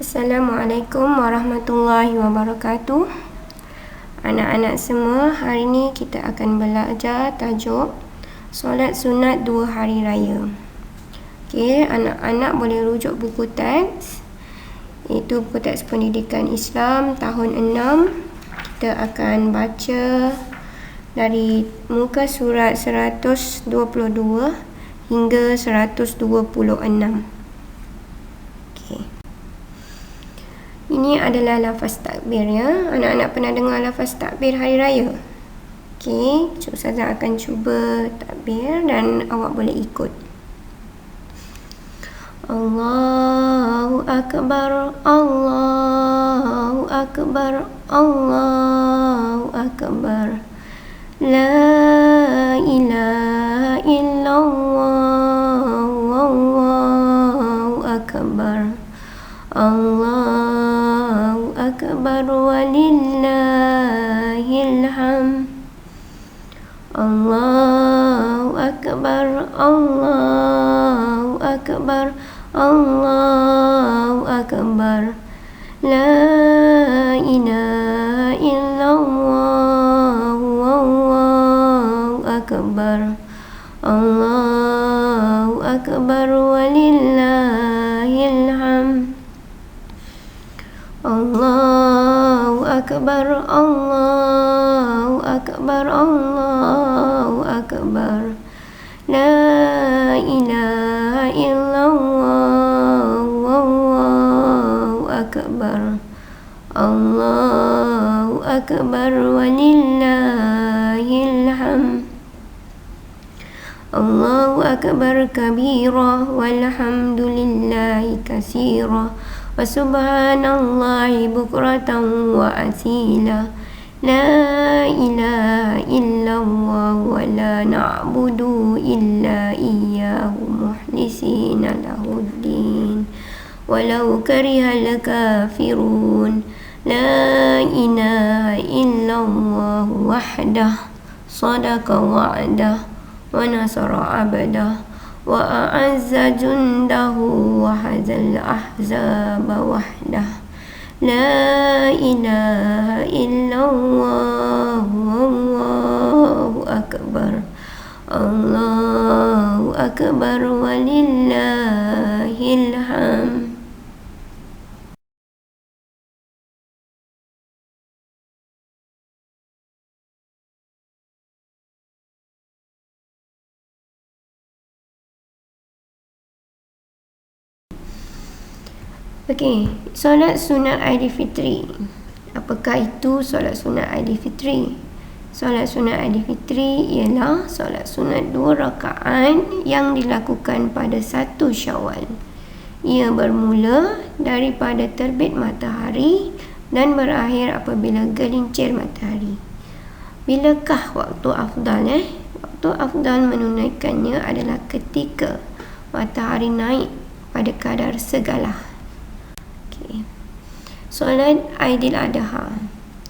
Assalamualaikum warahmatullahi wabarakatuh. Anak-anak semua, hari ni kita akan belajar tajuk solat sunat 2 hari raya. Okey, anak-anak boleh rujuk buku teks, iaitu buku teks pendidikan Islam tahun 6. Kita akan baca dari muka surat 122 hingga 126. Ini adalah lafaz takbir ya. Anak-anak pernah dengar lafaz takbir hari raya? Okey, Ustazah akan cuba takbir dan awak boleh ikut. Allahu Akbar, Allahu Akbar, Allahu Akbar. La ilaha illallah, Wallahu Akbar. Allahu Akbar walillahil hamd. Allahu Akbar, Allahu Akbar, Allahu Akbar. La ilaha illallah, Wallahu Akbar. Allahu Akbar walillahil hamd. Allahu Akbar, Allahu Akbar, Allahu Akbar. La ilaha illallah, Wallahu Akbar. Allahu Akbar walillahil hamd. Allahu Akbar kabira walhamdulillahi katsira. Wa subhanallahi bukratan wa asila. La ilaha illallah wa la na'budu illa iyyahu mukhlisina lahuddin walau karihal kafirun. La ilaha illallah wahdah sadaqa wa'dah wa nasara abdah wa a'azza jundahu wa hazal ahzaba wahdah. La ilaha illallah, Allahu Akbar. Allahu Akbar walillahil hamd. Okey, solat sunat Aidilfitri. Apakah itu solat sunat Aidilfitri? Solat sunat Aidilfitri ialah solat sunat 2 rakaat yang dilakukan pada 1 Syawal. Ia bermula daripada terbit matahari dan berakhir apabila gelincir matahari. Bilakah waktu afdal? Waktu afdal menunaikannya adalah ketika matahari naik pada kadar segalah. Solat Aidil Adha.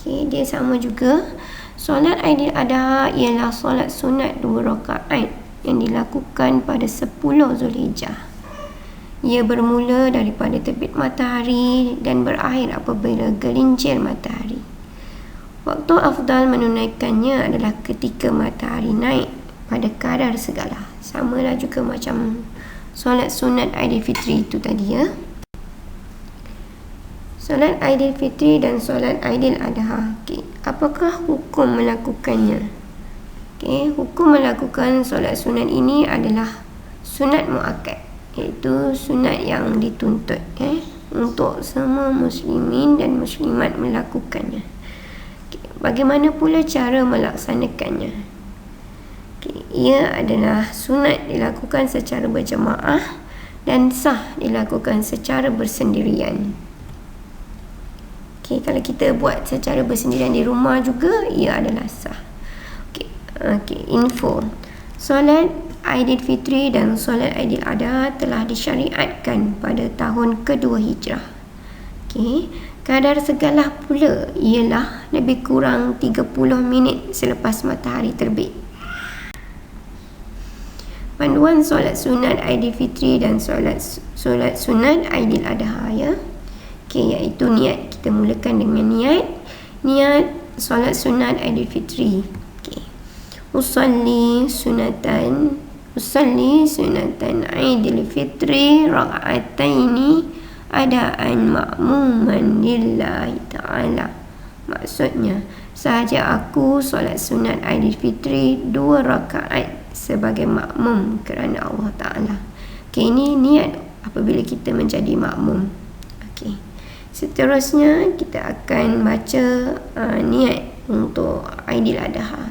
Dia sama juga. Solat Aidil Adha ialah solat sunat 2 rakaat yang dilakukan pada 10 Zulhijjah. Ia bermula daripada terbit matahari dan berakhir apabila gelincir matahari. Waktu afdal menunaikannya adalah ketika matahari naik pada kadar segalah. Samalah juga macam solat sunat Aidilfitri itu tadi ya. Solat Aidilfitri dan solat Aidil Adha. Apakah hukum melakukannya? Hukum melakukan solat sunat ini adalah sunat muakkad, iaitu sunat yang dituntut untuk semua muslimin dan muslimat melakukannya. Bagaimana pula cara melaksanakannya? Ia adalah sunat dilakukan secara berjamaah dan sah dilakukan secara bersendirian. Kalau kita buat secara bersendirian di rumah juga, ia adalah sah. Info. Solat Aidilfitri dan solat Aidil Adha telah disyariatkan pada tahun kedua Hijrah. Kadar segalah pula ialah lebih kurang 30 minit selepas matahari terbit. panduan solat sunat Aidilfitri dan solat sunat Aidil Adha ya. iaitu niat. Kita mulakan dengan niat solat sunat Aidilfitri. Usalli sunatan Aidilfitri raka'ataini adaan ma'muman lillahi ta'ala. Maksudnya, sahaja aku solat sunat Aidilfitri 2 rakaat sebagai makmum kerana Allah Ta'ala. Ini niat apabila kita menjadi makmum. Seterusnya kita akan baca niat untuk Aidil Adha.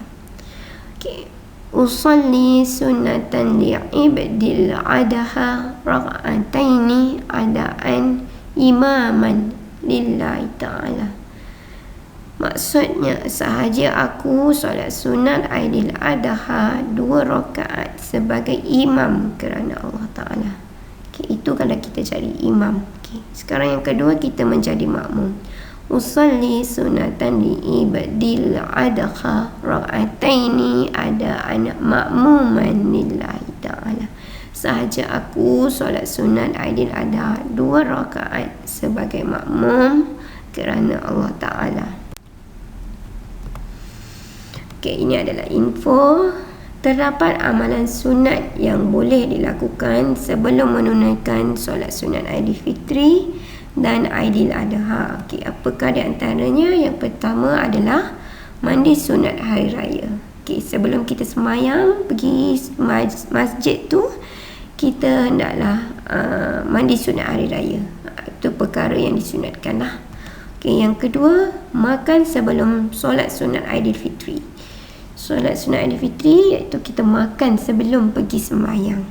Usalli sunatan li'ibdil adha raka'ataini adaan imaman lillahi ta'ala. Maksudnya, sahaja aku solat sunat Aidil Adha 2 rakaat sebagai imam kerana Allah Ta'ala. Itu kalau kita jadi imam. Sekarang yang kedua, kita menjadi makmum. Usalli sunatan li'ibdil adha raka'ataini adaan ma'muman lillahi ta'ala. Sahaja aku solat sunat Aidil Adha 2 rakaat sebagai makmum kerana Allah Ta'ala. Ini adalah info. Terdapat amalan sunat yang boleh dilakukan sebelum menunaikan solat sunat Aidilfitri dan Aidil Adha. Apakah di antaranya? Yang pertama adalah mandi sunat hari raya. Sebelum kita sembahyang pergi masjid tu, kita hendaklah mandi sunat hari raya. Itu perkara yang disunatkan lah. Yang kedua, makan sebelum solat sunat Aidilfitri. Solat sunat Aidilfitri iaitu kita makan sebelum pergi sembahyang.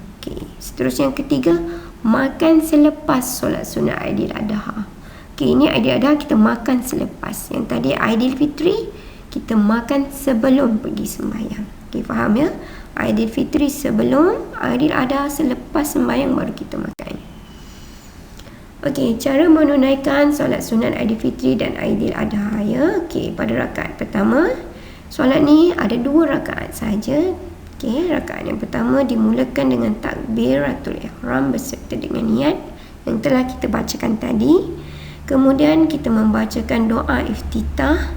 Seterusnya yang ketiga, makan selepas solat sunat Aidil Adha. Ini Aidil Adha kita makan selepas. Yang tadi Aidilfitri kita makan sebelum pergi sembahyang. Faham ya? Aidilfitri sebelum, Aidil Adha selepas sembahyang baru kita makan. Cara menunaikan solat sunat Aidilfitri dan Aidil Adha ya. Pada rakaat pertama, solat ni ada 2 rakaat saja. Rakaat yang pertama dimulakan dengan takbiratul ihram beserta dengan niat yang telah kita bacakan tadi. Kemudian kita membacakan doa iftitah.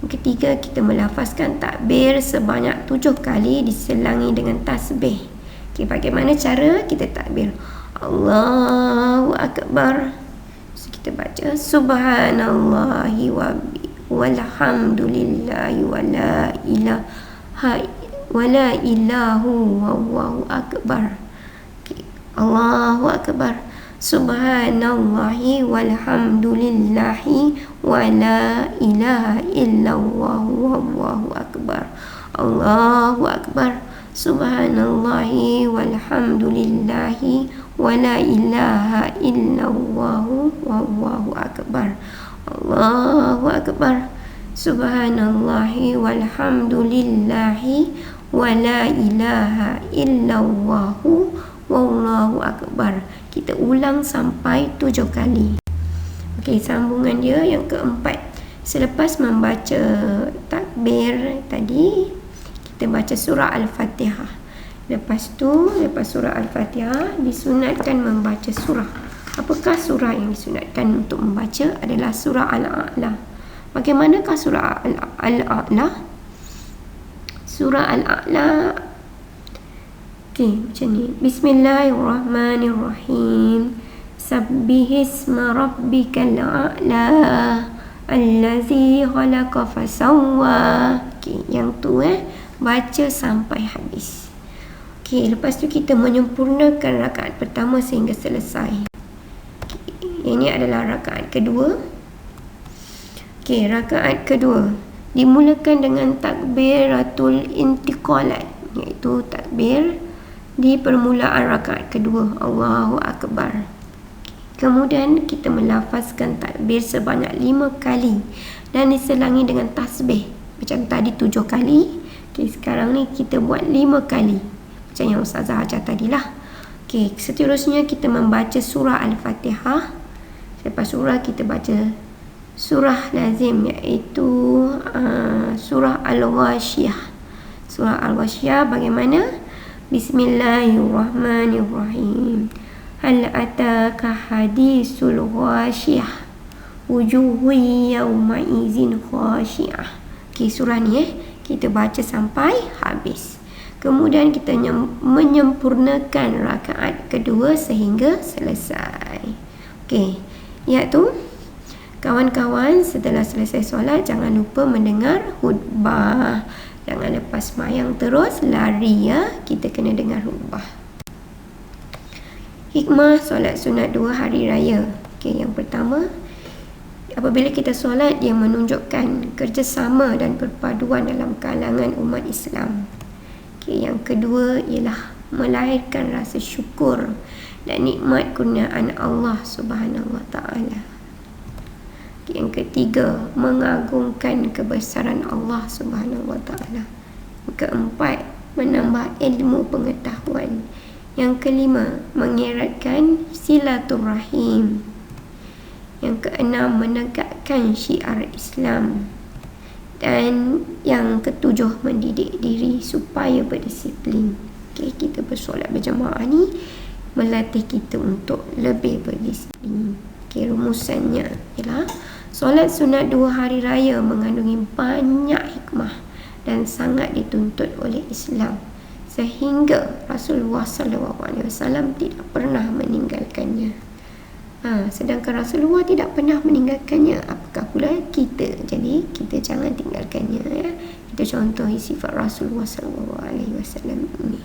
Yang ketiga, kita melafazkan takbir sebanyak 7 kali diselangi dengan tasbih. Bagaimana cara kita takbir? Allahu Akbar. Kita baca subhanallahi walhamdulillahi wala ilahu wallahu akbar. Allahu Akbar. Subhanallahi walhamdulillahi wala ilaha illallah wallahu akbar. Allahu Akbar. Subhanallahi walhamdulillahi wala ilaha illallah wallahu akbar. Allahu Akbar. Subhanallahi walhamdulillahi wala ilaha illallah wallahu akbar. Kita ulang sampai 7 kali. Sambungan dia yang keempat. Selepas membaca takbir tadi, kita baca surah Al-Fatihah. Lepas surah Al-Fatihah disunatkan membaca surah. Apakah surah yang disunatkan untuk membaca? Adalah surah Al-A'la. Bagaimanakah surah Al-A'la? Surah Al-A'la macam ni. Bismillahirrahmanirrahim. Sabbihisma rabbikal a'la allazi khalaqa fasawwa. Yang tu baca sampai habis. Lepas tu kita menyempurnakan rakaat pertama sehingga selesai. Ini adalah rakaat kedua. Rakaat kedua dimulakan dengan takbiratul intiqalat, iaitu takbir di permulaan rakaat kedua, Allahu Akbar. Kemudian kita melafazkan takbir sebanyak 5 kali dan diselangi dengan tasbih. Macam tadi 7 kali. Sekarang ni kita buat 5 kali. Macam yang Ustazah ajar tadilah. Seterusnya kita membaca surah Al-Fatihah. Lepas surah kita baca surah lazim, iaitu surah Al-Ghashiyah. Surah Al-Ghashiyah bagaimana? Bismillahirrahmanirrahim. Hal ataka hadisul ghashiyah wujuhu yawma izin khashi'ah. Okey, surah ni kita baca sampai habis. Kemudian kita menyempurnakan rakaat kedua sehingga selesai. Okey, iaitu kawan-kawan setelah selesai solat jangan lupa mendengar khutbah. Jangan lepas sembahyang terus lari ya. Kita kena dengar khutbah. Hikmah solat sunat 2 hari raya. Okey, yang pertama, apabila kita solat, dia menunjukkan kerjasama dan perpaduan dalam kalangan umat Islam. Okay, yang kedua ialah melahirkan rasa syukur dan nikmat kurniaan Allah Subhanahu Wa Taala. Okay, yang ketiga, mengagungkan kebesaran Allah Subhanahu Wa Taala. Yang keempat, menambah ilmu pengetahuan. Yang kelima, mengeratkan silaturahim. Yang keenam, menegakkan syiar Islam. Dan yang ketujuh, mendidik diri supaya berdisiplin. Okay, kita bersolat berjemaah ni melatih kita untuk lebih berdisiplin. Okay, rumusannya ialah solat sunat 2 hari raya mengandungi banyak hikmah dan sangat dituntut oleh Islam, sehingga Rasulullah SAW tidak pernah meninggalkannya. Sedangkan Rasulullah tidak pernah meninggalkannya, apakah pula kita? Jadi kita jangan tinggalkannya ya. Kita contohi sifat Rasulullah SAW ini.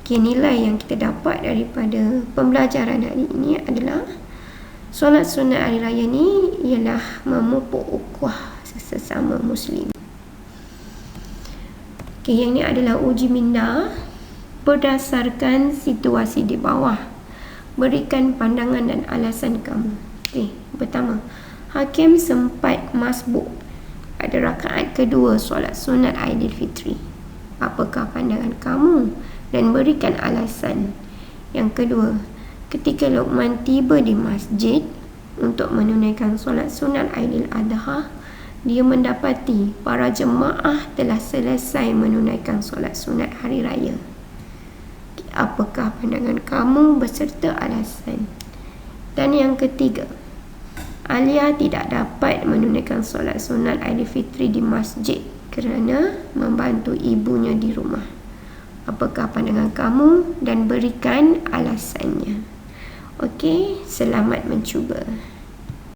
Okay, nilai yang kita dapat daripada pembelajaran hari ini adalah solat sunat hari raya ni ialah memupuk ukhuwah sesama Muslim. Okay, yang ni adalah uji minda berdasarkan situasi di bawah. Berikan pandangan dan alasan kamu. Okay, pertama, hakim sempat masbuk pada rakaat kedua solat sunat Aidilfitri. Apakah pandangan kamu? Dan berikan alasan. Yang kedua, ketika Luqman tiba di masjid untuk menunaikan solat sunat Aidil Adha, dia mendapati para jemaah telah selesai menunaikan solat sunat hari raya. Apakah pandangan kamu beserta alasan? Dan yang ketiga, Alia tidak dapat menunaikan solat sunat Aidilfitri di masjid kerana membantu ibunya di rumah. Apakah pandangan kamu? Dan berikan alasannya. Okey, selamat mencuba.